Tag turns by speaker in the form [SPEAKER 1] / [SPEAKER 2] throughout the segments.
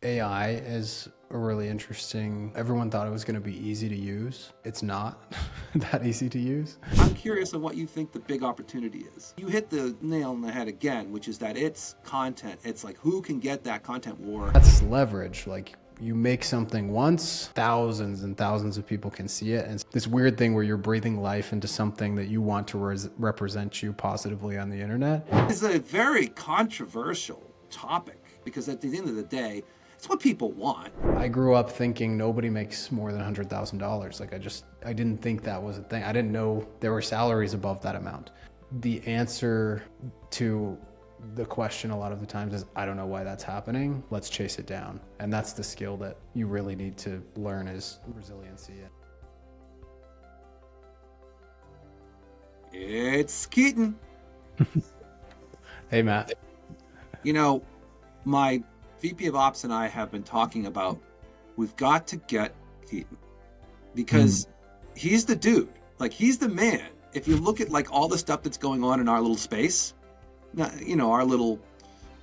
[SPEAKER 1] AI is a really interesting, everyone thought it was going to be easy to use. It's not that easy to use.
[SPEAKER 2] I'm curious of what you think the big opportunity is. You hit the nail on the head again, which is that it's content. It's like, who can get that content war?
[SPEAKER 1] That's leverage. Like, you make something once, thousands and thousands of people can see it. And it's this weird thing where you're breathing life into something that you want to represent you positively on the internet.
[SPEAKER 2] It's a very controversial topic because at the end of the day, it's what people want.
[SPEAKER 1] I grew up thinking nobody makes more than $100,000. Like, I didn't think that was a thing. I didn't know there were salaries above that amount. The answer to the question a lot of the times is, I don't know why that's happening. Let's chase it down. And that's the skill that you really need to learn, is resiliency.
[SPEAKER 2] It's Keaton.
[SPEAKER 1] Hey, Matt.
[SPEAKER 2] You know, my VP of Ops and I have been talking about, we've got to get Keaton because he's the dude. Like, he's the man. If you look at like all the stuff that's going on in our little space, you know, our little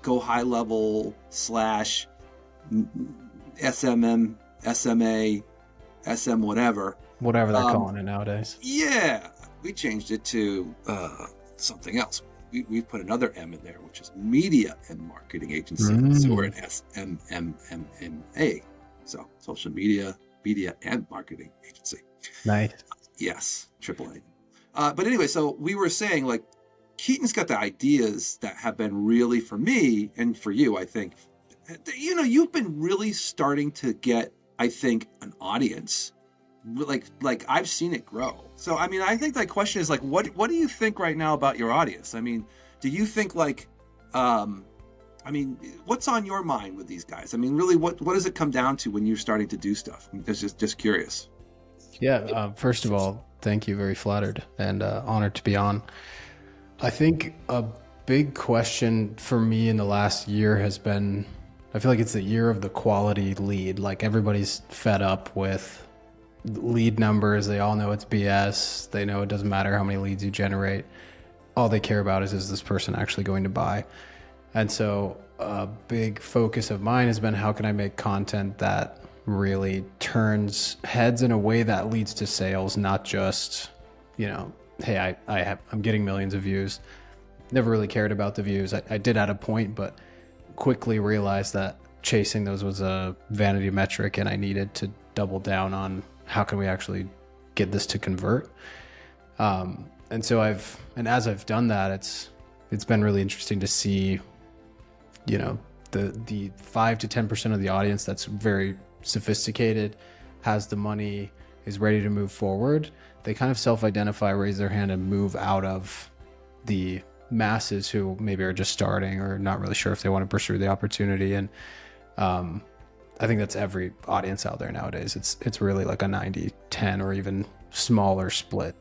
[SPEAKER 2] go high level / SMM, SMA, SM whatever.
[SPEAKER 1] Whatever they're calling it nowadays.
[SPEAKER 2] Yeah, we changed it to something else. We've put another M in there, which is media and marketing agency. So we're an SMMMA. So social media and marketing agency.
[SPEAKER 1] Nice.
[SPEAKER 2] Yes, AAA. But anyway, so we were saying, like, Keaton's got the ideas that have been really, for me and for you, I think, you know, you've been really starting to get, I think, an audience. Like I've seen it grow. So, I mean, I think that question is like, what do you think right now about your audience? I mean, do you think like, I mean, what's on your mind with these guys? I mean, really, what does it come down to when you're starting to do stuff? I'm just curious.
[SPEAKER 1] Yeah. First of all, thank you. Very flattered and honored to be on. I think a big question for me in the last year has been, I feel like it's the year of the quality lead. Like, everybody's fed up with lead numbers. They all know it's BS. They know it doesn't matter how many leads you generate. All they care about is this person actually going to buy? And so a big focus of mine has been, how can I make content that really turns heads in a way that leads to sales, not just, you know, hey, I'm getting millions of views. Never really cared about the views. I did at a point, but quickly realized that chasing those was a vanity metric, and I needed to double down on how can we actually get this to convert. And so as I've done that, it's been really interesting to see, you know, the 5 to 10% of the audience that's very sophisticated, has the money, is ready to move forward. They kind of self-identify, raise their hand, and move out of the masses who maybe are just starting or not really sure if they want to pursue the opportunity. And I think that's every audience out there nowadays. It's really like a 90-10 or even smaller split,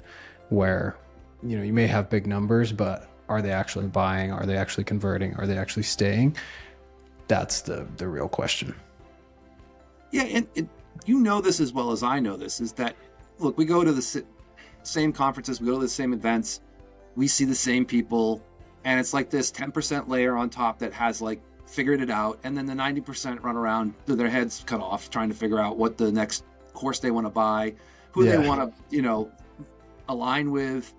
[SPEAKER 1] where, you know, you may have big numbers, but are they actually buying? Are they actually converting? Are they actually staying? That's the real question.
[SPEAKER 2] Yeah, and you know this as well as I know this, is that, look, we go to the same conferences, we go to the same events, we see the same people, and it's like this 10% layer on top that has like figured it out, and then the 90% run around with their heads cut off trying to figure out what the next course they want to buy, who they want to, you know, align with.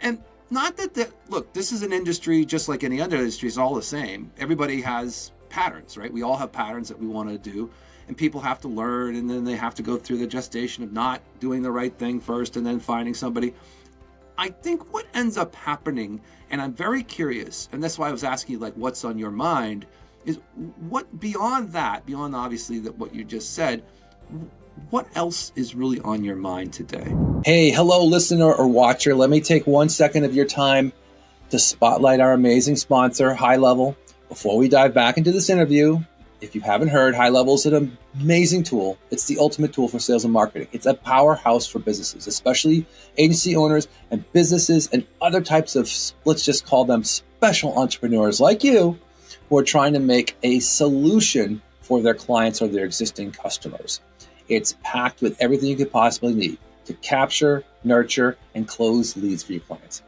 [SPEAKER 2] And not that look, this is an industry just like any other industry, it's all the same. Everybody has patterns, right? We all have patterns that we want to do, and people have to learn, and then they have to go through the gestation of not doing the right thing first and then finding somebody. I think what ends up happening, and I'm very curious, and that's why I was asking you, like, what's on your mind, is what beyond that, beyond obviously that what you just said, what else is really on your mind today?
[SPEAKER 3] Hey, hello, listener or watcher. Let me take 1 second of your time to spotlight our amazing sponsor, HighLevel. Before we dive back into this interview, if you haven't heard, HighLevel is an amazing tool. It's the ultimate tool for sales and marketing. It's a powerhouse for businesses, especially agency owners and businesses and other types of, let's just call them special entrepreneurs like you, who are trying to make a solution for their clients or their existing customers. It's packed with everything you could possibly need to capture, nurture, and close leads for your clients.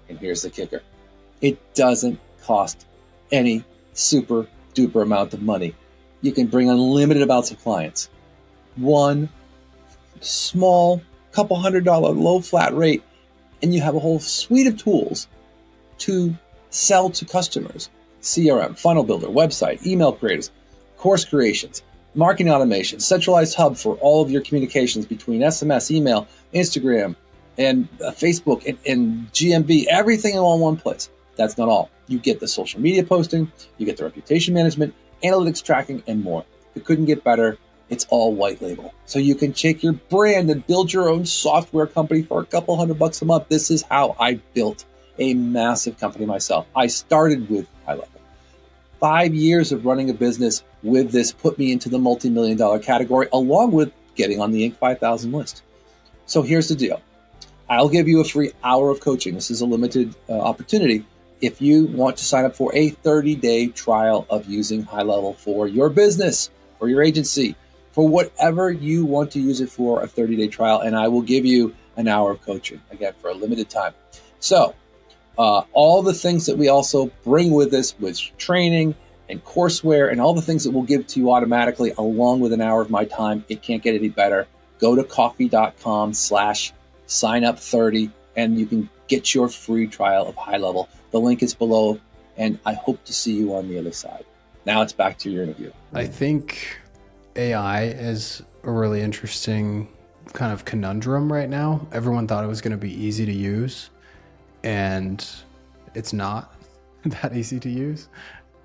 [SPEAKER 3] And here's the kicker. It doesn't cost any super duper amount of money. You can bring unlimited amounts of clients. One small, couple $100 low flat rate, and you have a whole suite of tools to sell to customers. CRM, funnel builder, website, email creators, course creations, marketing automation, centralized hub for all of your communications between SMS, email, Instagram, and Facebook and GMB, everything in all one place. That's not all. You get the social media posting, you get the reputation management, analytics tracking, and more. If it couldn't get better, it's all white label. So you can take your brand and build your own software company for a couple $100 a month. This is how I built a massive company myself. I started with HighLevel. 5 years of running a business with this put me into the multi-million-dollar category, along with getting on the Inc. 5000 list. So here's the deal. I'll give you a free hour of coaching. This is a limited opportunity. If you want to sign up for a 30-day trial of using HighLevel for your business, for your agency, for whatever you want to use it for, a 30-day trial, and I will give you an hour of coaching, again, for a limited time. So all the things that we also bring with this, with training and courseware and all the things that we'll give to you automatically, along with an hour of my time, it can't get any better. Go to coffee.com/signup30 and you can get your free trial of HighLevel. The link is below, and I hope to see you on the other side. Now it's back to your interview.
[SPEAKER 1] I think AI is a really interesting kind of conundrum right now. Everyone thought it was going to be easy to use, and it's not that easy to use.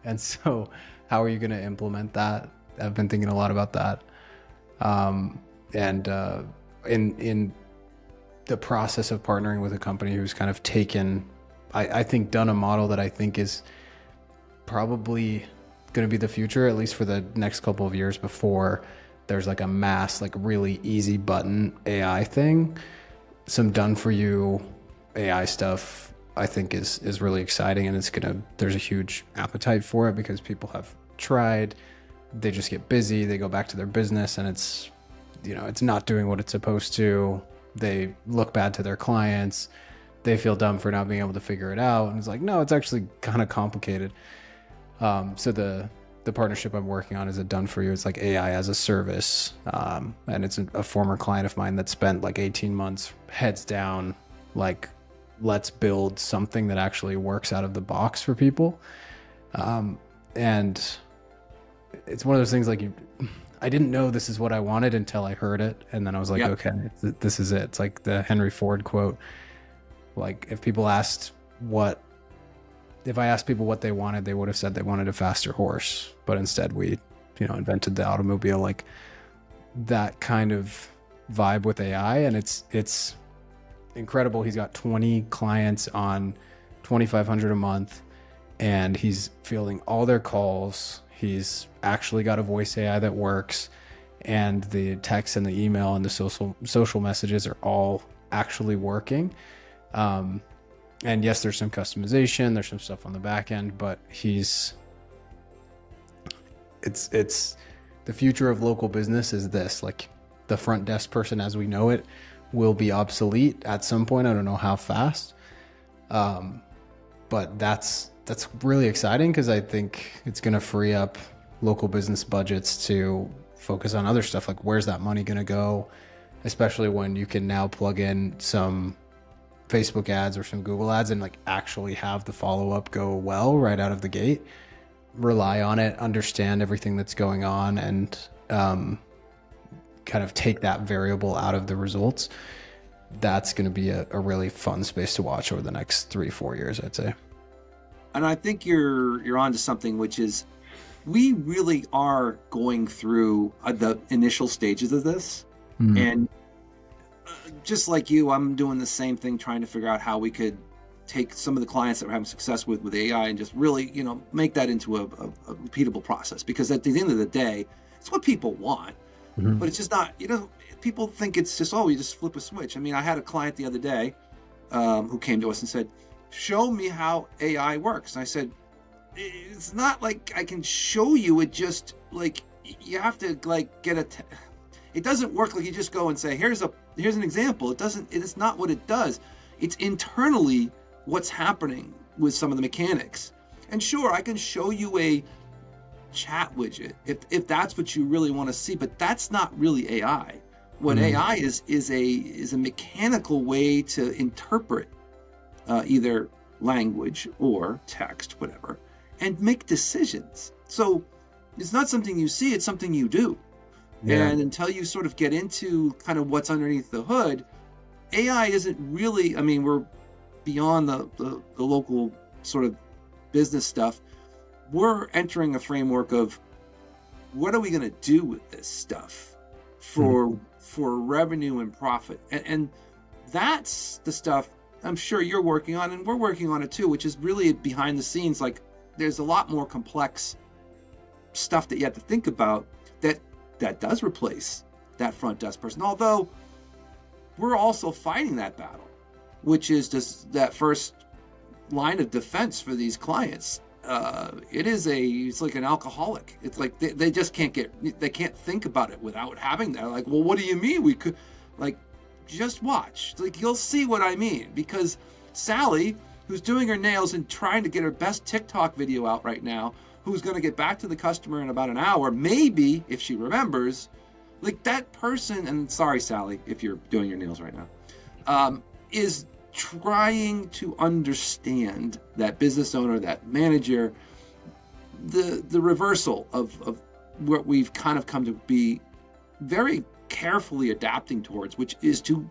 [SPEAKER 1] And so how are you going to implement that? I've been thinking a lot about that. In the process of partnering with a company who's kind of taken, I think, done a model that I think is probably going to be the future, at least for the next couple of years, before there's like a mass, like really easy button AI thing. Some done for you AI stuff, I think is really exciting, and there's a huge appetite for it because people have tried, they just get busy, they go back to their business, and it's not doing what it's supposed to. They look bad to their clients. They feel dumb for not being able to figure it out. And it's like, no, it's actually kind of complicated. So the partnership I'm working on is a done for you. It's like AI as a service. And it's a former client of mine that spent like 18 months heads down, like, let's build something that actually works out of the box for people. And it's one of those things like I didn't know this is what I wanted until I heard it. And then I was like, okay, this is it. It's like the Henry Ford quote. Like if I asked people what they wanted, they would have said they wanted a faster horse. But instead we, invented the automobile, like that kind of vibe with AI. And it's incredible. He's got 20 clients on $2,500 a month, and he's fielding all their calls. He's actually got a voice AI that works, and the text and the email and the social messages are all actually working. And yes, there's some customization, there's some stuff on the back end, but it's the future of local business is this, like the front desk person as we know it will be obsolete at some point. I don't know how fast. But that's really exciting because I think it's going to free up local business budgets to focus on other stuff. Like, where's that money going to go? Especially when you can now plug in some Facebook ads or some Google ads and like actually have the follow-up go well right out of the gate. Rely on it, understand everything that's going on, and kind of take that variable out of the results. That's going to be a really fun space to watch over the next 3-4 years, I'd say.
[SPEAKER 2] And I think you're onto something, which is we really are going through the initial stages of this. And just like you, I'm doing the same thing, trying to figure out how we could take some of the clients that we're having success with AI and just really, make that into a repeatable process. Because at the end of the day, it's what people want, but it's just not, people think it's just, you just flip a switch. I mean, I had a client the other day who came to us and said, show me how AI works. And I said, it's not like I can show you. It just like you have to like get it doesn't work like you just go and say, here's an example. It's not what it does. It's internally what's happening with some of the mechanics. And sure, I can show you chat widget, if that's what you really want to see. But that's not really AI. What AI is a mechanical way to interpret either language or text, whatever, and make decisions. So it's not something you see, it's something you do. Yeah. And until you sort of get into kind of what's underneath the hood, AI isn't really, I mean, we're beyond the local sort of business stuff. We're entering a framework of what are we going to do with this stuff for revenue and profit. And that's the stuff I'm sure you're working on, and we're working on it too, which is really behind the scenes. Like, there's a lot more complex stuff that you have to think about that does replace that front desk person. Although we're also fighting that battle, which is just that first line of defense for these clients. It's like an alcoholic. It's like they just can't think about it without having that. Like, well, what do you mean we could, like, just watch. Like, you'll see what I mean, because Sally, who's doing her nails and trying to get her best TikTok video out right now, who's going to get back to the customer in about an hour, maybe, if she remembers, like, that person, and sorry, Sally, if you're doing your nails right now, is trying to understand that business owner, that manager, the reversal of what we've kind of come to be very carefully adapting towards, which is to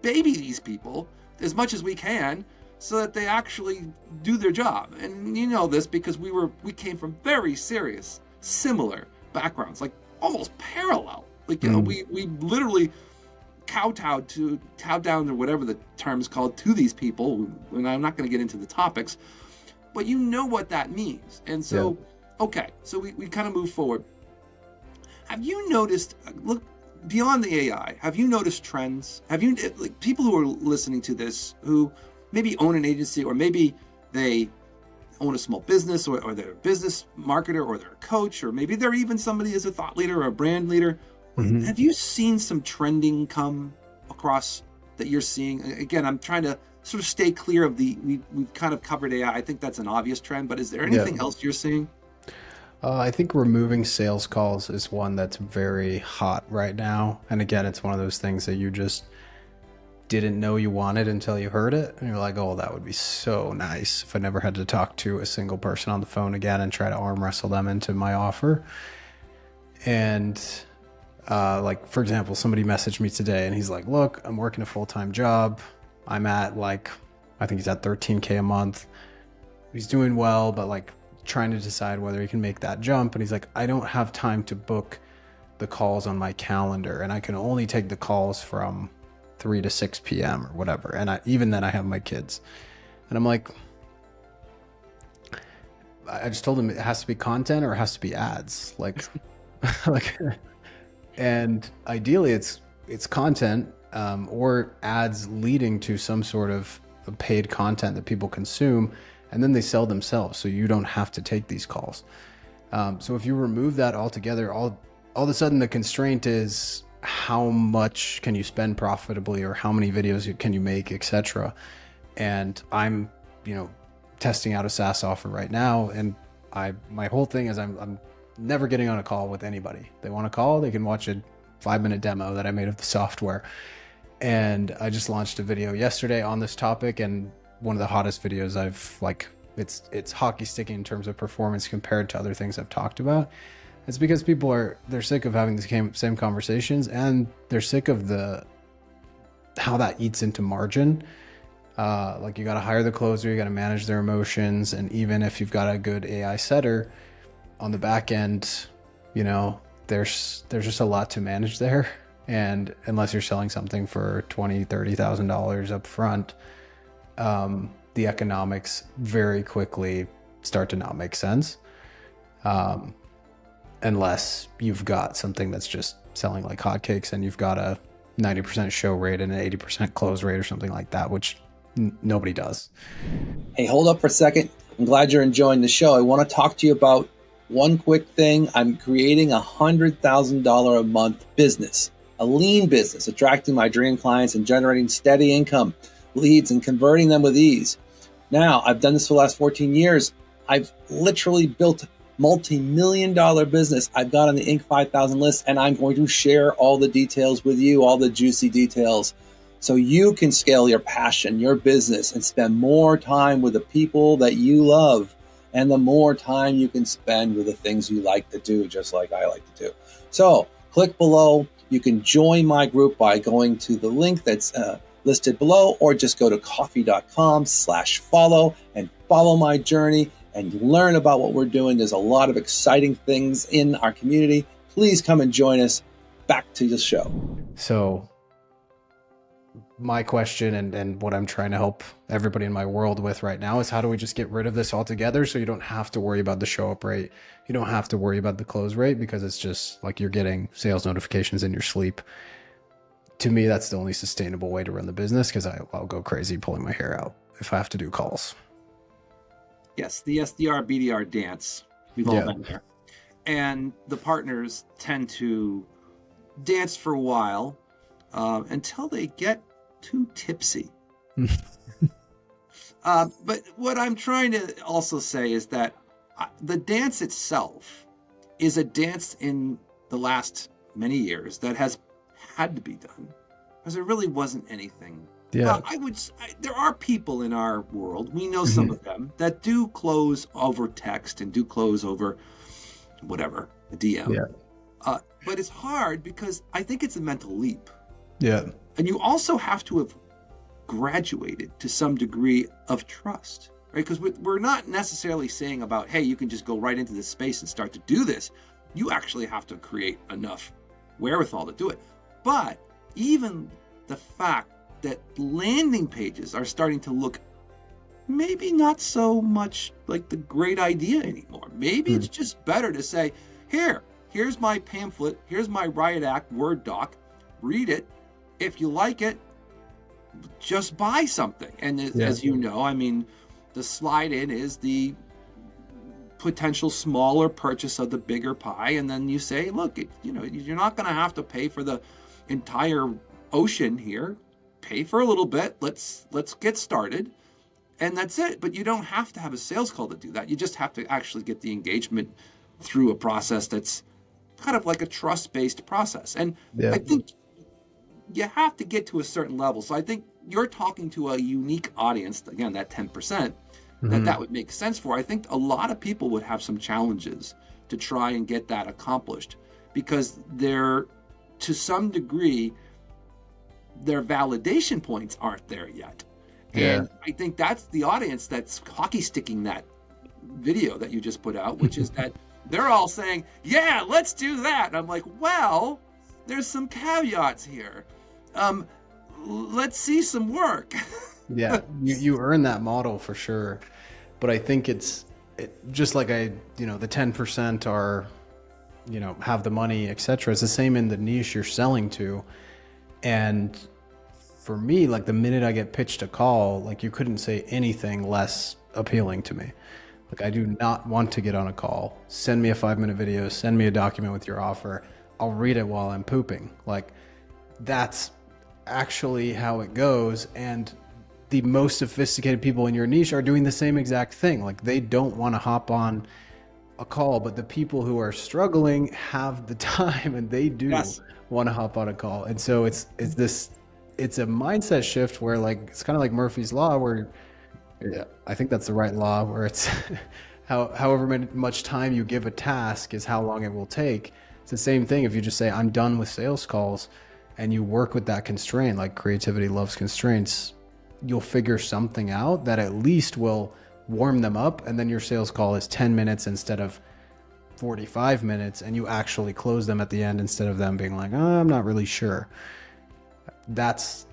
[SPEAKER 2] baby these people as much as we can so that they actually do their job. And you know this because we came from very serious, similar backgrounds, like almost parallel. Like, you know, we literally kowtow down to whatever the term is called to these people, and I'm not going to get into the topics, but you know what that means. And so, okay, so we kind of move forward. Have you noticed, look, beyond the AI, have you noticed trends? Have you, like, people who are listening to this who maybe own an agency, or maybe they own a small business, or they're a business marketer, or they're a coach, or maybe they're even somebody as a thought leader or a brand leader. Have you seen some trending come across that you're seeing? Again, I'm trying to sort of stay clear of we've kind of covered AI. I think that's an obvious trend, but is there anything else you're seeing?
[SPEAKER 1] I think removing sales calls is one that's very hot right now. And again, it's one of those things that you just didn't know you wanted until you heard it. And you're like, oh, that would be so nice if I never had to talk to a single person on the phone again and try to arm wrestle them into my offer. And like, for example, somebody messaged me today and he's like, look, I'm working a full-time job. I'm at, like, I think he's at $13K a month. He's doing well, but like trying to decide whether he can make that jump. And he's like, I don't have time to book the calls on my calendar, and I can only take the calls from 3 to 6 p.m. or whatever. And even then I have my kids. And I'm like, I just told him it has to be content or it has to be ads. Like, and ideally it's content or ads leading to some sort of paid content that people consume, and then they sell themselves, so you don't have to take these calls. So if you remove that altogether, all of a sudden the constraint is how much can you spend profitably, or how many videos can you make, etc. And I'm, testing out a SaaS offer right now, and my whole thing is I'm never getting on a call with anybody. They want to call, they can watch a 5-minute demo that I made of the software. And I just launched a video yesterday on this topic, and one of the hottest videos it's hockey sticking in terms of performance compared to other things I've talked about. It's because people they're sick of having the same conversations, and they're sick of how that eats into margin. Like, you got to hire the closer, you got to manage their emotions. And even if you've got a good AI setter on the back end, there's just a lot to manage there. And unless you're selling something for $20,000, $30,000 up front, the economics very quickly start to not make sense. Unless you've got something that's just selling like hotcakes and you've got a 90% show rate and an 80% close rate or something like that, which nobody does.
[SPEAKER 3] Hey, hold up for a second. I'm glad you're enjoying the show. I want to talk to you about one quick thing. I'm creating a $100,000 a month business, a lean business, attracting my dream clients and generating steady income, leads, and converting them with ease. Now, I've done this for the last 14 years. I've literally built multi-million-dollar business I've got on the Inc. 5000 list, and I'm going to share all the details with you, all the juicy details, so you can scale your passion, your business, and spend more time with the people that you love, and the more time you can spend with the things you like to do, just like I like to do. So click below. You can join my group by going to the link that's listed below, or just go to coffee.com/follow and follow my journey and learn about what we're doing. There's a lot of exciting things in our community. Please come and join us. Back to the show.
[SPEAKER 1] So my question and what I'm trying to help everybody in my world with right now is, how do we just get rid of this altogether so you don't have to worry about the show up rate? You don't have to worry about the close rate, because it's just like you're getting sales notifications in your sleep. To me, that's the only sustainable way to run the business, because I'll go crazy pulling my hair out if I have to do calls.
[SPEAKER 2] Yes, the SDR BDR dance. We've all been there. And the partners tend to dance for a while until they get too tipsy. But what I'm trying to also say is that the dance itself is a dance in the last many years that has had to be done, because there really wasn't anything.
[SPEAKER 1] Yeah.
[SPEAKER 2] There are people in our world, we know some of them, that do close over text and do close over whatever, a DM.
[SPEAKER 1] Yeah.
[SPEAKER 2] But it's hard because I think it's a mental leap.
[SPEAKER 1] Yeah.
[SPEAKER 2] And you also have to have graduated to some degree of trust, right? Because we're not necessarily saying about, hey, you can just go right into this space and start to do this. You actually have to create enough wherewithal to do it. But even the fact that landing pages are starting to look maybe not so much like the great idea anymore. Maybe it's just better to say, here's my pamphlet, here's my riot act Word doc, read it. If you like it, just buy something. And as you know, I mean, the slide in is the potential smaller purchase of the bigger pie. And then you say, look, you're not going to have to pay for the entire ocean here. Pay for a little bit. Let's get started. And that's it. But you don't have to have a sales call to do that. You just have to actually get the engagement through a process that's kind of like a trust-based process. And I think you have to get to a certain level. So I think you're talking to a unique audience, again, that 10%, that would make sense for. I think a lot of people would have some challenges to try and get that accomplished, because they're, to some degree, their validation points aren't there yet. And I think that's the audience that's hockey sticking that video that you just put out, which is that they're all saying, yeah, let's do that. And I'm like, well, there's some caveats here. Let's see some work.
[SPEAKER 1] Yeah, you earn that model for sure. But I think it's just like the 10% are, have the money, etc. It's the same in the niche you're selling to. And for me, like the minute I get pitched a call, like you couldn't say anything less appealing to me. Like, I do not want to get on a call. Send me a 5-minute video, send me a document with your offer. I'll read it while I'm pooping. Like, that's actually how it goes. And the most sophisticated people in your niche are doing the same exact thing. Like, they don't want to hop on a call, but the people who are struggling have the time, and they do want to hop on a call. And so it's a mindset shift where, like, it's kind of like Murphy's Law, where I think that's the right law, where it's however much time you give a task is how long it will take. It's the same thing if you just say, I'm done with sales calls, and you work with that constraint, like creativity loves constraints, you'll figure something out that at least will warm them up. And then your sales call is 10 minutes instead of 45 minutes, and you actually close them at the end instead of them being like, oh, I'm not really sure. That's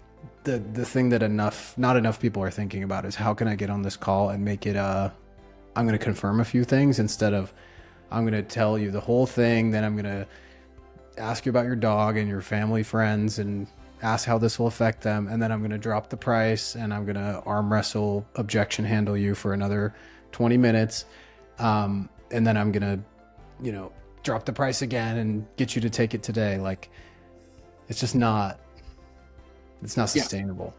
[SPEAKER 1] the thing that not enough people are thinking about, is how can I get on this call and make it I'm going to confirm a few things instead of I'm going to tell you the whole thing, then I'm going to ask you about your dog and your family friends and ask how this will affect them, and then I'm going to drop the price and I'm going to arm wrestle, objection handle you for another 20 minutes, and then I'm going to drop the price again and get you to take it today. Like, it's just not sustainable.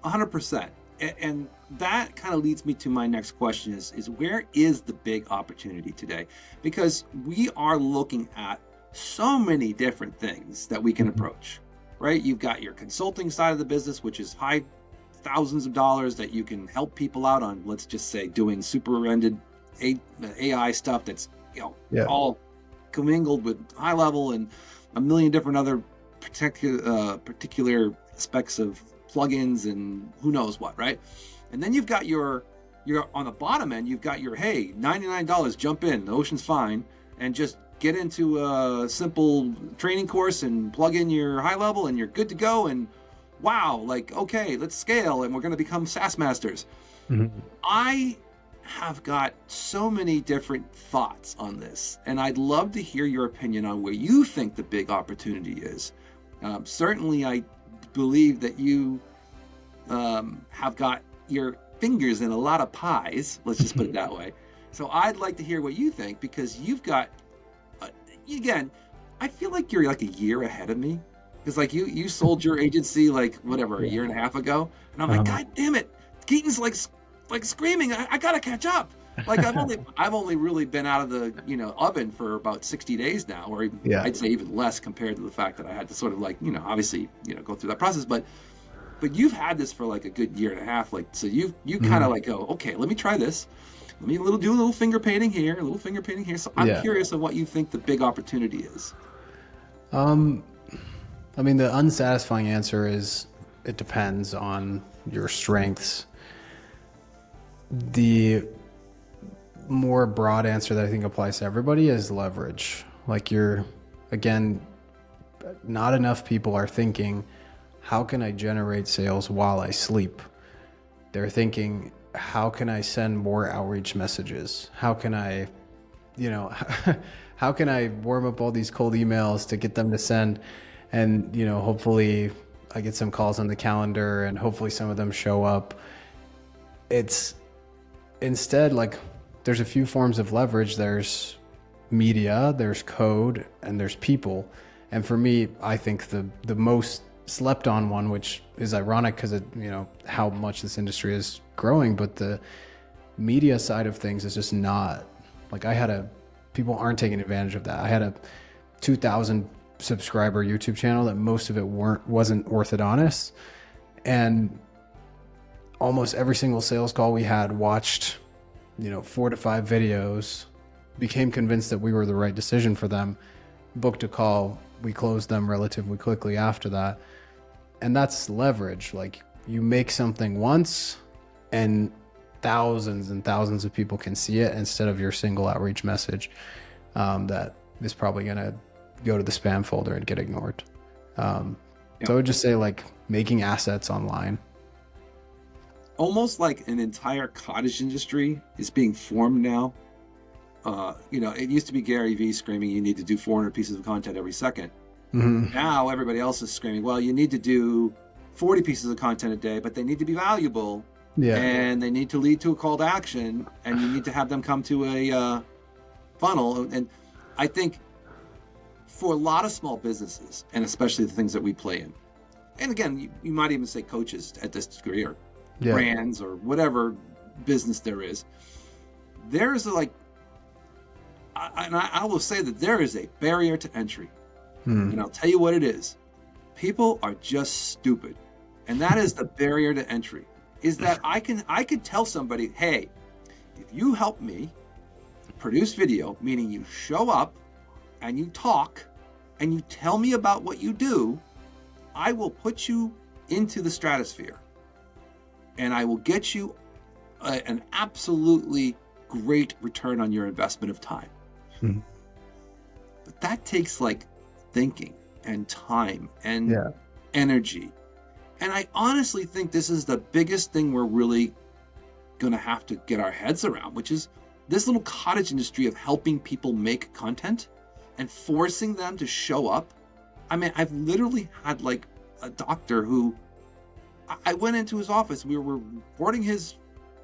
[SPEAKER 2] 100%. And that kind of leads me to my next question is where is the big opportunity today? Because we are looking at so many different things that we can approach, right? You've got your consulting side of the business, which is high thousands of dollars that you can help people out on, let's just say doing super-ended AI stuff that's, all commingled with high level and a million different other particular aspects of plugins and who knows what, right? And then you've got you're on the bottom end, you've got your, hey, $99, jump in, the ocean's fine, and just get into a simple training course and plug in your high level and you're good to go. And wow, like, okay, let's scale and we're going to become SaaS masters. I have got so many different thoughts on this, and I'd love to hear your opinion on where you think the big opportunity is. Certainly, I believe that you have got your fingers in a lot of pies. Let's just put it that way. So I'd like to hear what you think, because you've got, again, I feel like you're like a year ahead of me, because like you sold your agency like whatever a year and a half ago, and I'm like, God damn it, Keaton's like screaming, I gotta catch up. Like I've only really been out of the oven for about 60 days now, or even, I'd say even less compared to the fact that I had to sort of like obviously go through that process, but you've had this for like a good year and a half, like, so you kind of like go, okay, let me try this, let me do a little finger painting here, a little finger painting here. So I'm curious of what you think the big opportunity is.
[SPEAKER 1] I mean, the unsatisfying answer is it depends on your strengths. The more broad answer that I think applies to everybody is leverage. Like again, not enough people are thinking, how can I generate sales while I sleep? They're thinking, how can I send more outreach messages? How can I, how can I warm up all these cold emails to get them to send? And, hopefully I get some calls on the calendar and hopefully some of them show up. It's instead like there's a few forms of leverage. There's media, there's code, and there's people. And for me, I think the most slept on one, which is ironic because it, how much this industry is growing, but the media side of things is just not like people aren't taking advantage of that. I had a 2,000 subscriber YouTube channel that most of it wasn't orthodontist, and almost every single sales call we had watched 4 to 5 videos, became convinced that we were the right decision for them, booked a call, we closed them relatively quickly after that. And that's leverage. Like, you make something once and thousands and thousands of people can see it instead of your single outreach message that is probably going to go to the spam folder and get ignored. So I would just say, like, making assets online.
[SPEAKER 2] Almost like an entire cottage industry is being formed now. It used to be Gary Vee screaming, you need to do 400 pieces of content every second. Now everybody else is screaming, well, you need to do 40 pieces of content a day, but they need to be valuable. And they need to lead to a call to action, and you need to have them come to a funnel. And I think for a lot of small businesses, and especially the things that we play in, and again, you might even say coaches at this degree, or brands, or whatever business there is, there's I will say that there is a barrier to entry. And I'll tell you what it is. People are just stupid. And that is the barrier to entry, is that I could tell somebody, hey, if you help me produce video, meaning you show up and you talk and you tell me about what you do, I will put you into the stratosphere and I will get you an absolutely great return on your investment of time. But that takes like thinking and time and energy. And I honestly think this is the biggest thing we're really going to have to get our heads around, which is this little cottage industry of helping people make content and forcing them to show up. I mean, I've literally had like a doctor who I went into his office, we were reporting his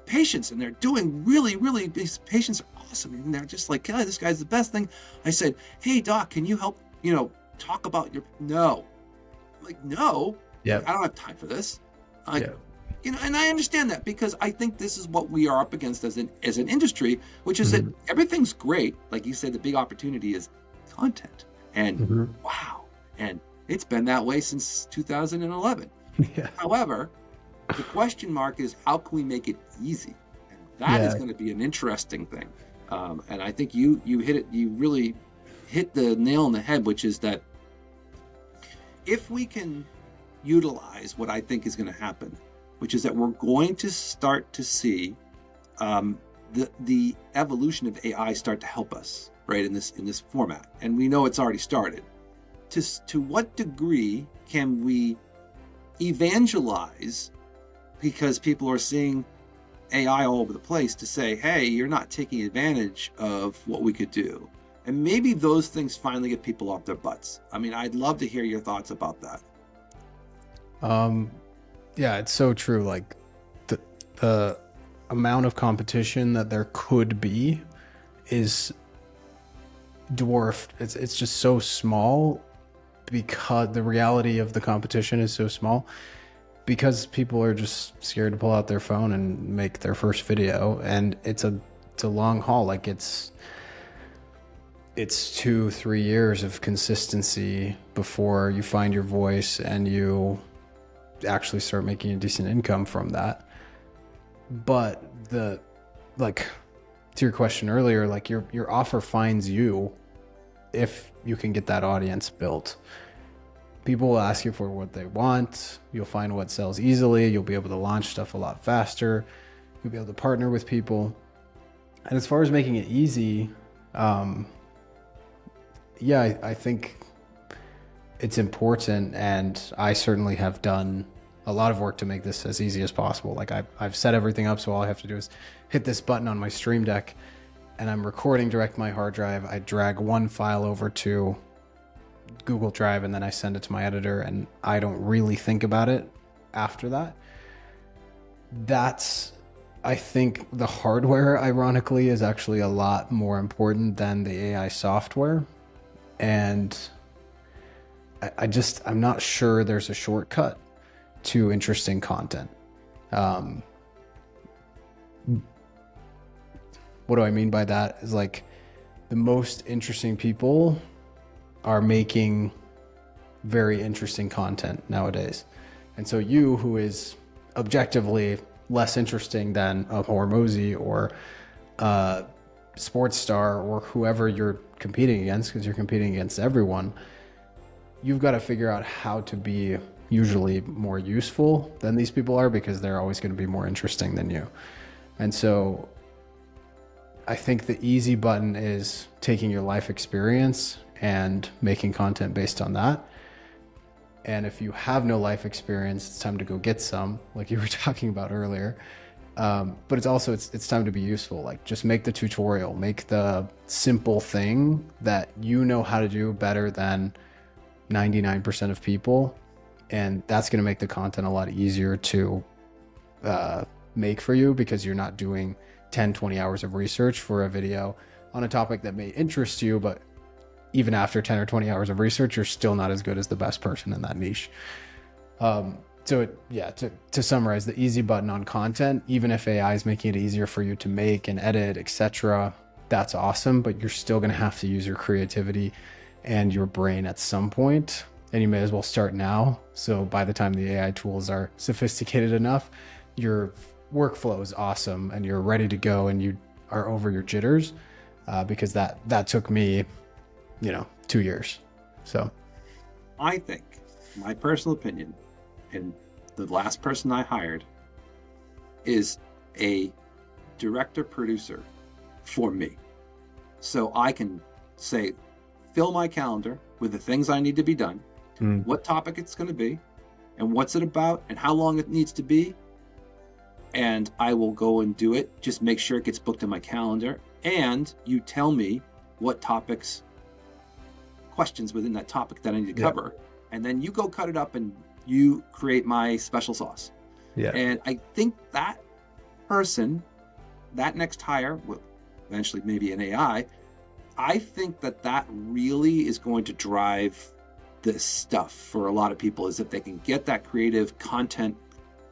[SPEAKER 2] patients, and they're doing really, really, these patients are awesome. And they're just like, God, this guy's the best thing. I said, hey doc, can you help, talk about your, no. I'm like, no, I don't have time for this. and I understand that, because I think this is what we are up against as an industry, which is that everything's great. Like you said, the big opportunity is content, and wow, and it's been that way since 2011.
[SPEAKER 1] Yeah.
[SPEAKER 2] However, the question mark is, how can we make it easy? And that is going to be an interesting thing. And I think you hit it. You really hit the nail on the head, which is that if we can utilize what I think is going to happen, which is that we're going to start to see the evolution of AI start to help us, right, in this format. And we know it's already started. To what degree can we evangelize, because people are seeing AI all over the place, to say, hey, you're not taking advantage of what we could do? And maybe those things finally get people off their butts. I mean, I'd love to hear your thoughts about that.
[SPEAKER 1] Yeah, it's so true. Like the amount of competition that there could be is dwarfed. It's just so small, because the reality of the competition is so small, because people are just scared to pull out their phone and make their first video. And it's a long haul. Like it's 2-3 years of consistency before you find your voice and you actually start making a decent income from that. But to your question earlier, like your offer finds you if you can get that audience built. People will ask you for what they want. You'll find what sells easily. You'll be able to launch stuff a lot faster. You'll be able to partner with people. And as far as making it easy, I think it's important, and I certainly have done a lot of work to make this as easy as possible. Like I've set everything up so all I have to do is hit this button on my Stream Deck, and I'm recording direct to my hard drive. I drag one file over to Google Drive, and then I send it to my editor, and I don't really think about it after that. I think the hardware, ironically, is actually a lot more important than the AI software. And I'm not sure there's a shortcut to interesting content. What do I mean by that? Is like the most interesting people are making very interesting content nowadays. And so you, who is objectively less interesting than a Hormozy or a sports star or whoever you're competing against, because you're competing against everyone, you've got to figure out how to be usually more useful than these people are, because they're always going to be more interesting than you. And so I think the easy button is taking your life experience and making content based on that. And if you have no life experience, it's time to go get some, like you were talking about earlier. But it's also, it's time to be useful. Like just make the tutorial, make the simple thing that you know how to do better than 99% of people. And that's going to make the content a lot easier to make for you, because you're not doing 10-20 hours of research for a video on a topic that may interest you, but even after 10 or 20 hours of research, you're still not as good as the best person in that niche. To summarize, the easy button on content, even if AI is making it easier for you to make and edit, etc., that's awesome, but you're still going to have to use your creativity and your brain at some point, and you may as well start now. So by the time the AI tools are sophisticated enough, your workflow is awesome and you're ready to go and you are over your jitters, because that took me 2 years. So
[SPEAKER 2] I think, my personal opinion, and the last person I hired is a director producer for me. So I can say, fill my calendar with the things I need to be done, what topic it's going to be, and what's it about, and how long it needs to be. And I will go and do it. Just make sure it gets booked in my calendar. And you tell me what topics, questions within that topic that I need to cover. And then you go cut it up and you create my special sauce. Yeah. And I think that person, that next hire, will eventually maybe an AI, I think that really is going to drive this stuff for a lot of people, is if they can get that creative content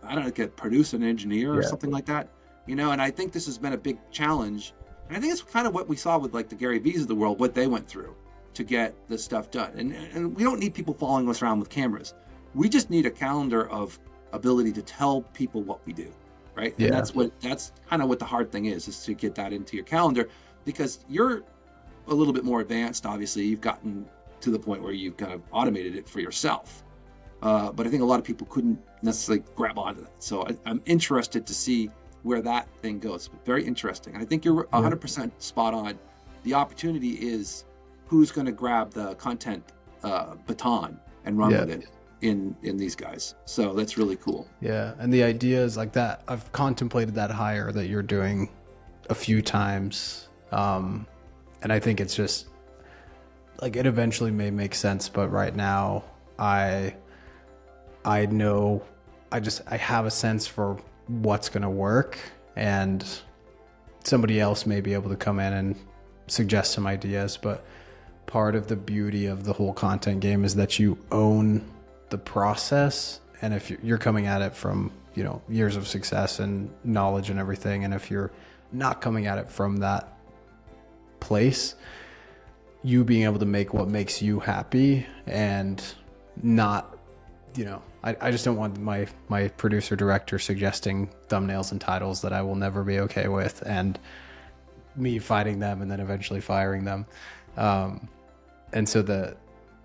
[SPEAKER 2] I don't know, produce an engineer or
[SPEAKER 1] Yeah.
[SPEAKER 2] something like that, and I think this has been a big challenge. And I think it's kind of what we saw with like the Gary V's of the world, what they went through to get this stuff done. And we don't need people following us around with cameras. We just need a calendar of ability to tell people what we do, right?
[SPEAKER 1] Yeah.
[SPEAKER 2] And that's kind of what the hard thing is to get that into your calendar, because you're a little bit more advanced. Obviously, you've gotten to the point where you've kind of automated it for yourself. But I think a lot of people couldn't necessarily grab onto that. So I'm interested to see where that thing goes. Very interesting. And I think you're 100% spot on. The opportunity is who's going to grab the content baton and run with it in these guys. So that's really cool.
[SPEAKER 1] Yeah. And the idea is like that. I've contemplated that hire that you're doing a few times. And I think it's just like, it eventually may make sense. But right now I know, I have a sense for what's going to work, and somebody else may be able to come in and suggest some ideas. But part of the beauty of the whole content game is that you own the process. And if you're coming at it from, years of success and knowledge and everything, and if you're not coming at it from that place, you being able to make what makes you happy and not, I just don't want my producer director suggesting thumbnails and titles that I will never be okay with, and me fighting them and then eventually firing them. And so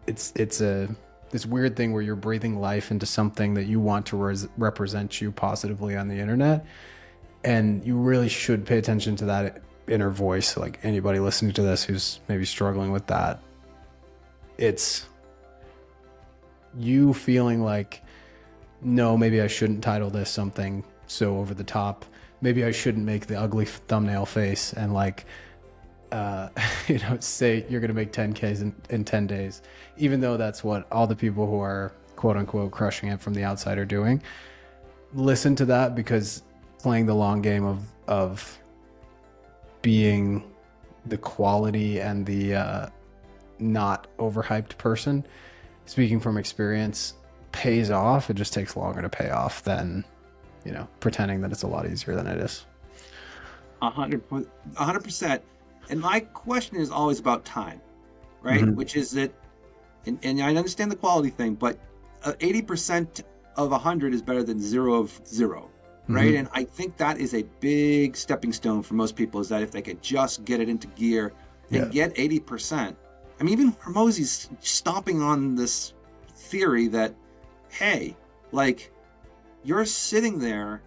[SPEAKER 1] it's this weird thing where you're breathing life into something that you want to represent you positively on the internet. And you really should pay attention to that inner voice. Like anybody listening to this who's maybe struggling with that, it's you feeling like, no, maybe I shouldn't title this something so over the top. Maybe I shouldn't make the ugly thumbnail face and like, say you're going to make 10Ks in 10 days, even though that's what all the people who are quote unquote crushing it from the outside are doing. Listen to that, because playing the long game of being the quality and the not overhyped person, speaking from experience, pays off. It just takes longer to pay off than, pretending that it's a lot easier than it is.
[SPEAKER 2] 100%. And my question is always about time, right? Mm-hmm. Which is that, and I understand the quality thing, but 80% of 100 is better than 0 of 0, right? Mm-hmm. And I think that is a big stepping stone for most people, is that if they could just get it into gear and get 80%. I mean, even Hormozy's stomping on this theory that, hey, like, you're sitting there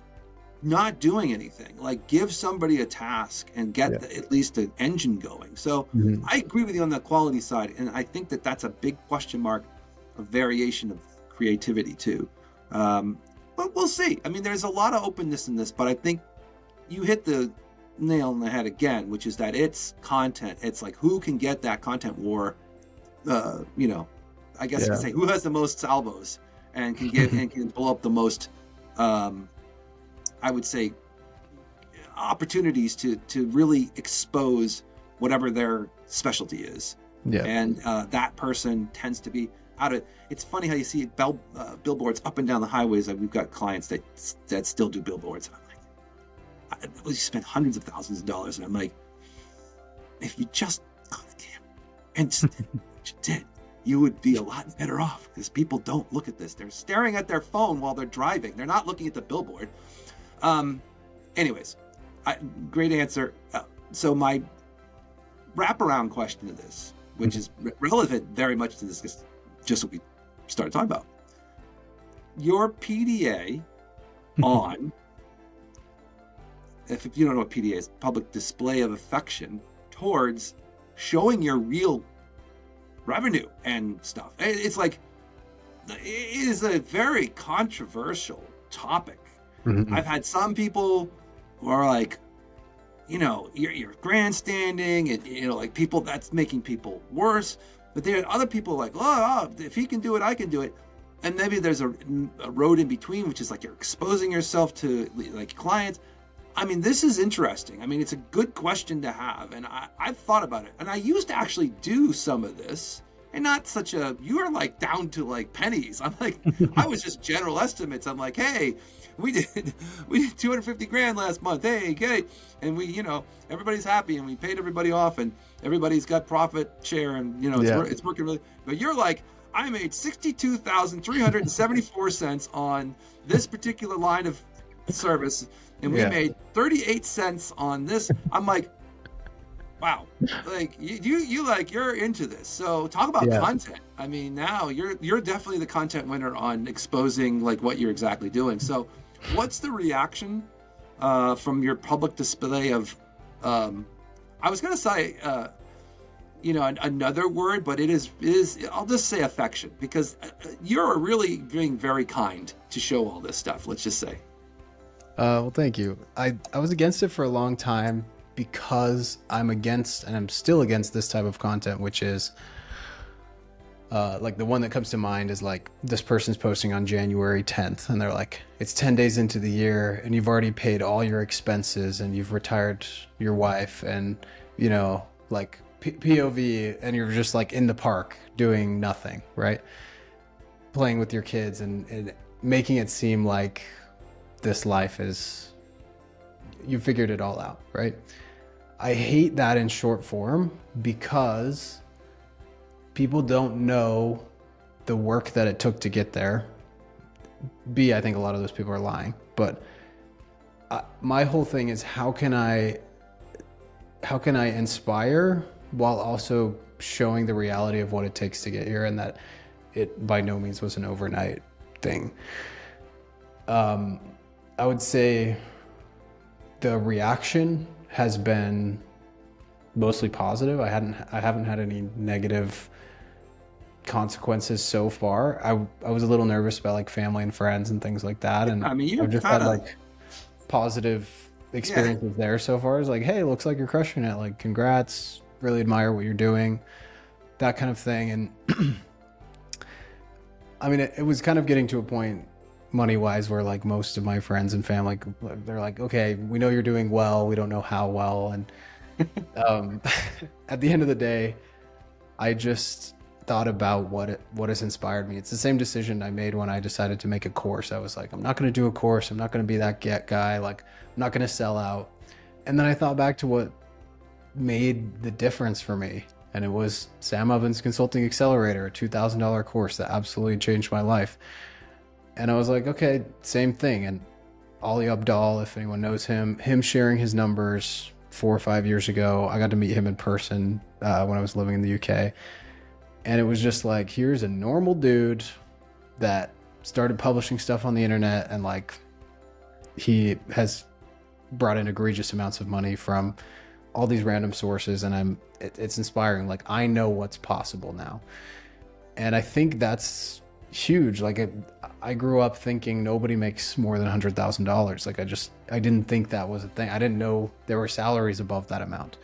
[SPEAKER 2] not doing anything. Like, give somebody a task and get at least the engine going. So I agree with you on the quality side, and I think that that's a big question mark, a variation of creativity too. But we'll see. I mean, there's a lot of openness in this, but I think you hit the nail on the head again, which is that it's content. It's like, who can get that content war? I guess you could say, who has the most salvos and can give and can blow up the most, I would say, opportunities to really expose whatever their specialty is. Yeah. And that person tends to be out of. It's funny how you see billboards up and down the highways. We've got clients that still do billboards. And I'm like, we spend hundreds of thousands of dollars, and I'm like, if you just got the camera and just did, you would be a lot better off, because people don't look at this. They're staring at their phone while they're driving. They're not looking at the billboard. Anyways, great answer. So my wraparound question to this, which is relevant very much to this, just what we started talking about. Your PDA on, if you don't know what PDA is, public display of affection towards showing your real revenue and stuff. It's like, it is a very controversial topic. Mm-hmm. I've had some people who are like, you're grandstanding, and like people that's making people worse. But there are other people like, oh, if he can do it, I can do it. And maybe there's a road in between, which is like you're exposing yourself to like clients. I mean, this is interesting. I mean, it's a good question to have, and I've thought about it. And I used to actually do some of this, and not such a, you are like down to like pennies. I'm like, I was just general estimates. I'm like, hey, we did 250 grand last month. Hey, okay. And we, everybody's happy, and we paid everybody off, and everybody's got profit share, and it's working really. But you're like, I made 62,374 cents on this particular line of service, and we made 38 cents on this. I'm like, wow, like you're into this. So talk about content. I mean, now you're definitely the content winner on exposing like what you're exactly doing. So what's the reaction from your public display of I was gonna say another word, but it is I'll just say affection, because you're really being very kind to show all this stuff, let's just say.
[SPEAKER 1] Well, thank you. I was against it for a long time, because I'm against, and I'm still against, this type of content, which is like the one that comes to mind is like, this person's posting on January 10th, and they're like, it's 10 days into the year and you've already paid all your expenses and you've retired your wife, and like POV, and you're just like in the park doing nothing, right? Playing with your kids and making it seem like this life is, you figured it all out, right? I hate that in short form, because people don't know the work that it took to get there. I think a lot of those people are lying, but my whole thing is, how can I inspire while also showing the reality of what it takes to get here, and that it by no means was an overnight thing. I would say the reaction has been mostly positive. I haven't had any negative consequences so far. I was a little nervous about like family and friends and things like that, and
[SPEAKER 2] I mean,
[SPEAKER 1] I've just had like positive experiences there so far. It's like, hey, looks like you're crushing it, like congrats, really admire what you're doing, that kind of thing. And I mean, it was kind of getting to a point money wise where like most of my friends and family, they're like, okay, we know you're doing well, we don't know how well. And at the end of the day, I just thought about what has inspired me. It's the same decision I made when I decided to make a course. I was like, I'm not going to do a course, I'm not going to be that guy, like I'm not going to sell out. And then I thought back to what made the difference for me, and it was Sam Ovens Consulting Accelerator, a $2,000 course that absolutely changed my life. And I was like, okay, same thing. And Ali Abdal, if anyone knows him sharing his numbers 4 or 5 years ago, I got to meet him in person when I was living in the UK. And it was just like, here's a normal dude that started publishing stuff on the internet, and like he has brought in egregious amounts of money from all these random sources, and it's inspiring. Like, I know what's possible now. And I think that's huge. Like I grew up thinking nobody makes more than $100,000. Like I didn't think that was a thing. I didn't know there were salaries above that amount.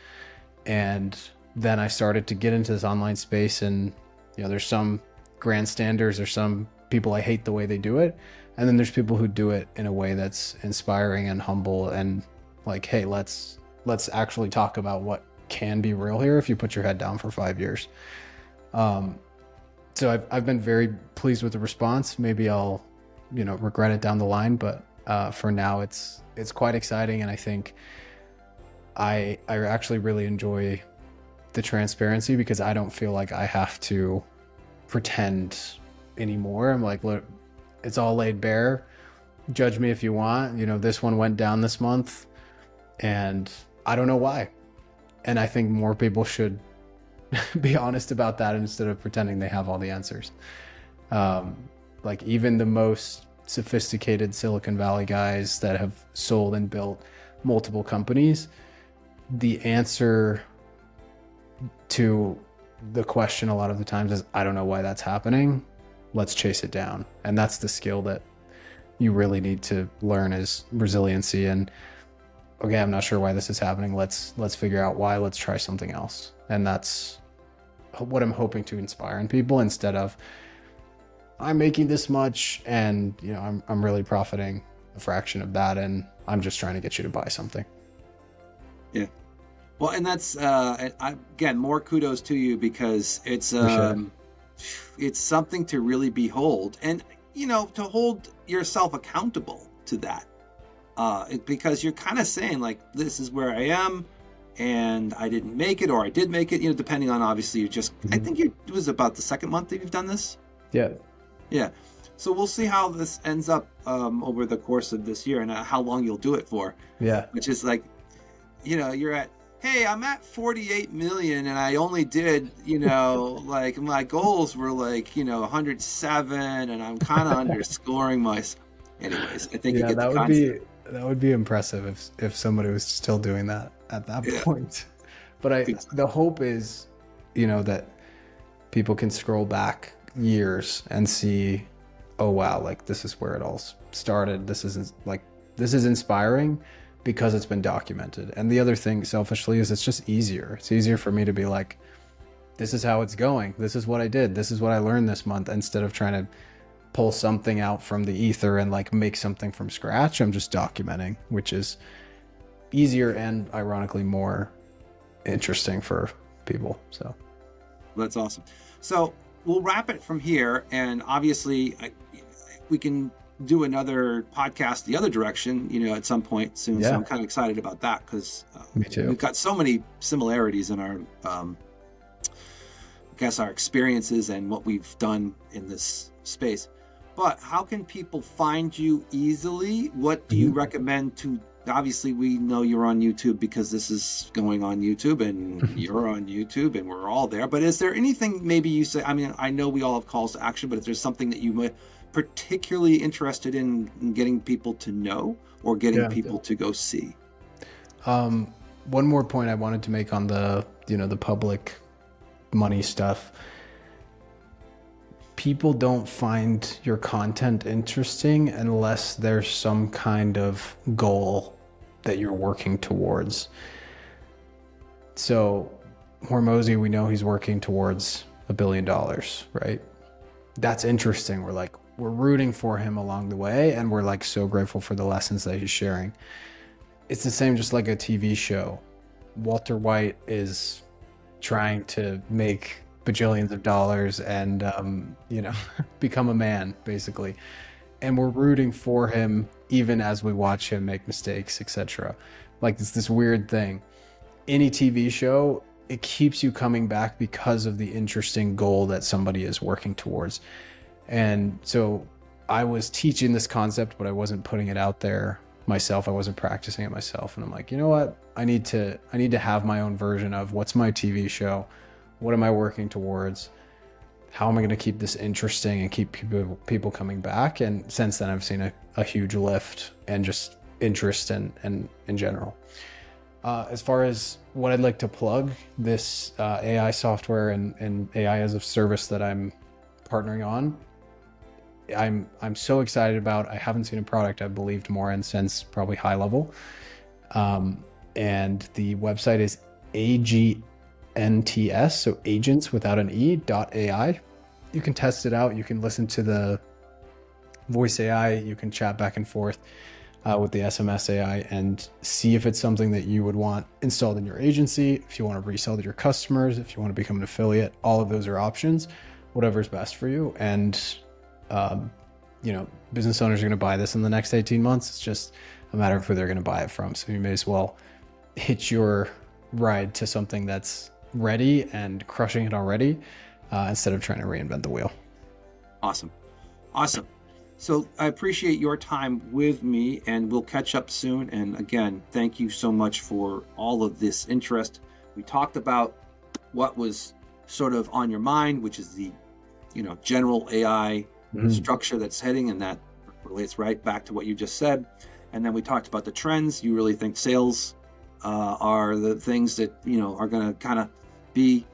[SPEAKER 1] And then I started to get into this online space, and there's some grandstanders, there's some people I hate the way they do it, and then there's people who do it in a way that's inspiring and humble, and like, hey, let's actually talk about what can be real here if you put your head down for 5 years. So I've been very pleased with the response. Maybe I'll regret it down the line, but for now it's quite exciting, and I think I actually really enjoy the transparency, because I don't feel like I have to pretend anymore. I'm like, look, it's all laid bare. Judge me if you want. This one went down this month, and I don't know why. And I think more people should be honest about that instead of pretending they have all the answers. Like even the most sophisticated Silicon Valley guys that have sold and built multiple companies, the answer to the question a lot of the times is, I don't know why that's happening. Let's chase it down. And that's the skill that you really need to learn, is resiliency. And okay, I'm not sure why this is happening. Let's figure out why. Let's try something else. And that's what I'm hoping to inspire in people, instead of I'm making this much and I'm really profiting a fraction of that, and I'm just trying to get you to buy something.
[SPEAKER 2] Yeah. Well, and that's again, more kudos to you, because it's it's something to really behold, and to hold yourself accountable to that, because you're kind of saying like, this is where I am, and I didn't make it, or I did make it, depending on, obviously, I think it was about the second month that you've done this. Yeah. So we'll see how this ends up over the course of this year, and how long you'll do it for.
[SPEAKER 1] Yeah.
[SPEAKER 2] Which is like, you're at, hey, I'm at 48 million, and I only did, like my goals were like, 107, and I'm kind of underscoring myself. Anyways, I think
[SPEAKER 1] that would be impressive if somebody was still doing that at that point. But the hope is, that people can scroll back years and see, oh wow, like this is where it all started. This is inspiring because it's been documented. And the other thing, selfishly, is it's just easier. It's easier for me to be like, this is how it's going. This is what I did. This is what I learned this month. Instead of trying to pull something out from the ether and like make something from scratch, I'm just documenting, which is easier and ironically more interesting for people. So
[SPEAKER 2] that's awesome. So we'll wrap it from here. And obviously we can do another podcast the other direction, at some point soon. So I'm kind of excited about that, because
[SPEAKER 1] me too.
[SPEAKER 2] We've got so many similarities in our, our experiences and what we've done in this space. But how can people find you easily? What do you recommend to, obviously we know you're on YouTube because this is going on YouTube, and you're on YouTube, and we're all there. But is there anything maybe you say, I know we all have calls to action, but if there's something that you might particularly interested in getting people to know, or getting people to go see?
[SPEAKER 1] One more point I wanted to make on the the public money stuff. People don't find your content interesting unless there's some kind of goal that you're working towards. So Hormozy, we know he's working towards $1 billion, right? That's interesting. We're rooting for him along the way, and we're like so grateful for the lessons that he's sharing. It's the same, just like a TV show. Walter White is trying to make bajillions of dollars and become a man, basically, and we're rooting for him even as we watch him make mistakes, etc. Like it's this weird thing. Any TV show, it keeps you coming back because of the interesting goal that somebody is working towards. And so I was teaching this concept, but I wasn't putting it out there myself. I wasn't practicing it myself. And I'm like, you know what? I need to have my own version of what's my TV show? What am I working towards? How am I going to keep this interesting and keep people coming back? And since then, I've seen a huge lift and just interest in general. As far as what I'd like to plug, this AI software and AI as a service that I'm partnering on, I'm so excited about. I haven't seen a product I've believed more in since probably HighLevel. And the website is AGNTS, so agents without an E.ai. You can test it out. You can listen to the voice AI. You can chat back and forth with the SMS AI and see if it's something that you would want installed in your agency. If you want to resell to your customers, if you want to become an affiliate, all of those are options, whatever's best for you. And business owners are going to buy this in the next 18 months. It's just a matter of who they're going to buy it from. So you may as well hitch your ride to something that's ready and crushing it already, instead of trying to reinvent the wheel.
[SPEAKER 2] Awesome. So I appreciate your time with me, and we'll catch up soon. And again, thank you so much for all of this interest. We talked about what was sort of on your mind, which is the, general AI structure that's heading, and that relates right back to what you just said. And then we talked about the trends. You really think sales are the things that, are going to kind of be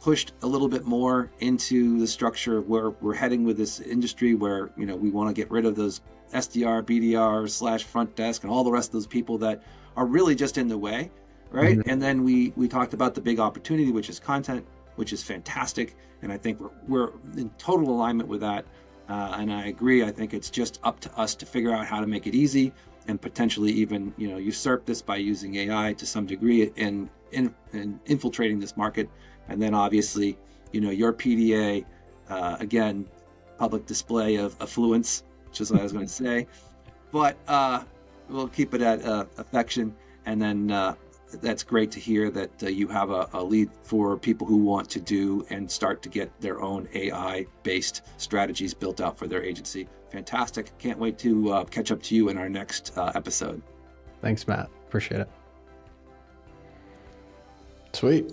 [SPEAKER 2] pushed a little bit more into the structure of where we're heading with this industry, where, we want to get rid of those SDR, BDR / front desk and all the rest of those people that are really just in the way, right? And then we talked about the big opportunity, which is content, which is fantastic. And I think we're in total alignment with that. And I agree. I think it's just up to us to figure out how to make it easy and potentially even, usurp this by using AI to some degree in infiltrating this market. And then obviously, your PDA Again, public display of affluence, which is what I was going to say. But we'll keep it at affection. And then that's great to hear that you have a lead for people who want to do and start to get their own AI-based strategies built out for their agency. Fantastic. Can't wait to catch up to you in our next episode.
[SPEAKER 1] Thanks, Matt. Appreciate it. Sweet.